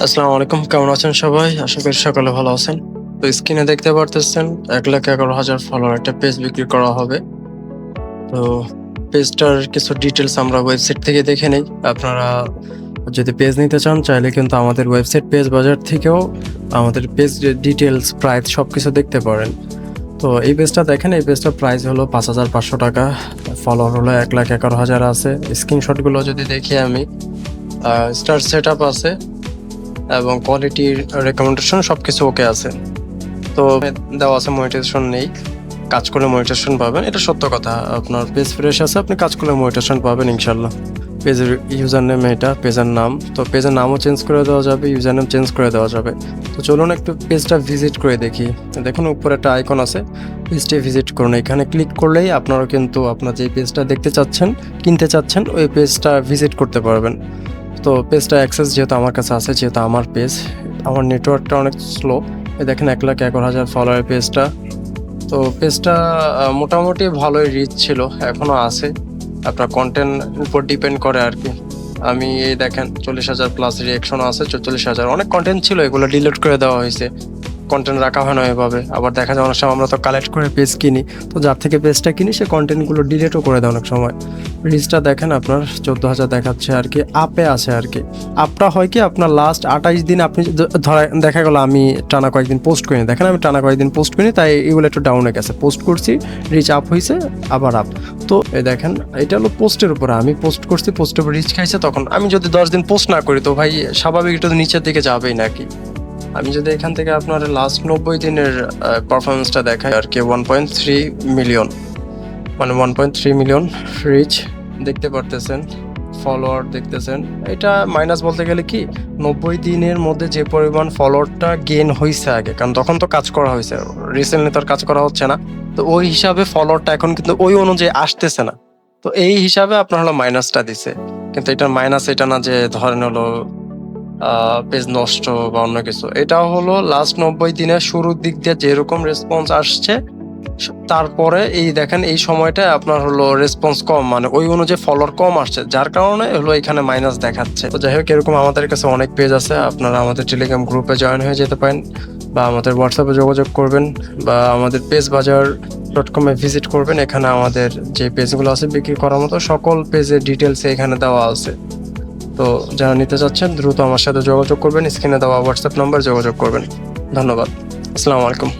আসসালামু আলাইকুম, কেমন আছেন সবাই? আশা করি সকলে ভালো আছেন। তো স্ক্রিনে দেখতে পারতেছেন ১,১১,০০০ ফলোয়ার একটা পেজ বিক্রি করা হবে। তো পেজটার কিছু ডিটেইলস আমরা ওয়েবসাইট থেকে দেখে নেই। আপনারা যদি পেজ নিতে চান চাইলে কিন্তু আমাদের ওয়েবসাইট পেজ বাজার থেকেও আমাদের পেজ ডিটেইলস, প্রাইস সবকিছু দেখতে পারেন। তো এই পেজটা দেখেন, এই পেজটার প্রাইস হলো ৳৫,৫০০। ফলোয়ার হলো ১,১১,০০০ আছে। স্ক্রিনশটগুলো যদি দেখি আমি, স্টার সেটআপ আছে এবং কোয়ালিটির রেকমেন্ডেশন সবকিছু ওকে আছে। তো দেওয়া আছে মনিটাইজেশন নেই। কাজ করলে মনিটাইজেশন পাবেন। এটা সত্য কথা। আপনার পেজ ফ্রেশ আছে, আপনি কাজ করলে মনিটাইজেশন পাবেন ইনশাআল্লাহ। পেজের ইউজার নেম এটা, পেজের নাম। তো পেজের নামও চেঞ্জ করে দেওয়া যাবে, ইউজার নেম চেঞ্জ করে দেওয়া যাবে। তো চলুন একটু পেজটা ভিজিট করে দেখি। দেখুন উপরে একটা আইকন আছে, পেজটি ভিজিট করুন। এখানে ক্লিক করলেই আপনারা কিন্তু আপনার যে পেজটা দেখতে চাচ্ছেন, কিনতে চাচ্ছেন, ওই পেজটা ভিজিট করতে পারবেন। তো পেজটা অ্যাক্সেস যেহেতু আমার কাছে আছে, যেহেতু আমার পেজ, আমার নেটওয়ার্কটা অনেক স্লো। এই দেখেন ১,১১,০০০ ফলোয়ারের পেজটা। তো পেজটা মোটামুটি ভালোই রিচ ছিল, এখনও আছে। আপনার কন্টেন্ট উপর ডিপেন্ড করে আরকি। আমি এই দেখেন ৪০,০০০ প্লাস রিঅ্যাকশনও আছে, ৪৪,০০০। অনেক কন্টেন্ট ছিল, এগুলো ডিলিট করে দেওয়া হয়েছে। কন্টেন্ট রাখা হয় না এভাবে। আবার দেখা যায় অনেক সময় আমরা তো কালেক্ট করে পেজ কিনি। তো যার থেকে পেজটা কিনি সে কন্টেন্টগুলো ডিলিটও করে দেয় অনেক সময়। রিচটা দেখেন আপনার ১৪,০০০ দেখাচ্ছে আরকি, আপে আছে আরকি। আপটা হয় কি আপনার লাস্ট ২৮ দিন আপনি দেখা গেল আমি টানা কয়েকদিন পোস্ট করিনি। দেখেন আমি টানা কয়েকদিন পোস্ট করিনি, তাই এগুলো একটু ডাউনে গেছে। পোস্ট করছি, রিচ আপ হইছে, আবার আপ। তো এই দেখেন এটা হলো পোস্টের উপরে। আমি পোস্ট করছি, পোস্টের উপর রিচ খাইছে তখন। আমি যদি ১০ দিন পোস্ট না করি তো ভাই স্বাভাবিক এটা তো নিচের দিকে যাবেই নাকি? আমি যদি এখান থেকে আপনার লাস্ট ৯০ দিনের পারফরম্যান্সটা দেখাই আরকি, 1.3 মিলিয়ন, মানে 1.3 মিলিয়ন রিচ দেখতে পারতেছেন, ফলোয়ার দেখতেছেন। এটা মাইনাস বলতে গেলে কি ৯০ দিনের মধ্যে যে পরিমাণ ফলোয়ারটা গেইন হইছে আগে, কারণ তখন তো কাজ করা হইছে। রিসেন্টলি তো আর কাজ করা হচ্ছে না। তো ওই হিসাবে ফলোয়ারটা এখন কিন্তু ওই অনুযায়ী আসতেছে না। তো এই হিসাবে আপনার হলো মাইনাসটা দিছে। কিন্তু এটার মাইনাস এটা না যে ধরেন হলো পেজ নষ্ট বা অন্য কিছু। এটা হলো লাস্ট ৯০ দিনের শুরুর দিক দিয়ে যেরকম রেসপন্স আসছে, তারপরে এই দেখেন এই সময়টায় আপনার হলো রেসপন্স কম, মানে ওই অনুযায়ী ফলোয়ার কম আসছে, যার কারণে হলো এখানে মাইনাস দেখাচ্ছে। তো যাই হোক, এরকম আমাদের কাছে অনেক পেজ আছে। আপনারা আমাদের টেলিগ্রাম গ্রুপে জয়েন হয়ে যেতে পারেন, বা আমাদের হোয়াটসঅ্যাপে যোগাযোগ করবেন, বা আমাদের পেজ বাজার .com এ ভিজিট করবেন। এখানে আমাদের যে পেজগুলো আছে বিক্রি করার মতো সকল পেজের ডিটেলস এখানে দেওয়া আছে। তো যারা নিতে চাচ্ছেন দ্রুত আমার সাথে যোগাযোগ করবেন, স্ক্রিনে দেওয়া হোয়াটসঅ্যাপ নাম্বার যোগাযোগ করবেন। ধন্যবাদ। আসসালামু আলাইকুম।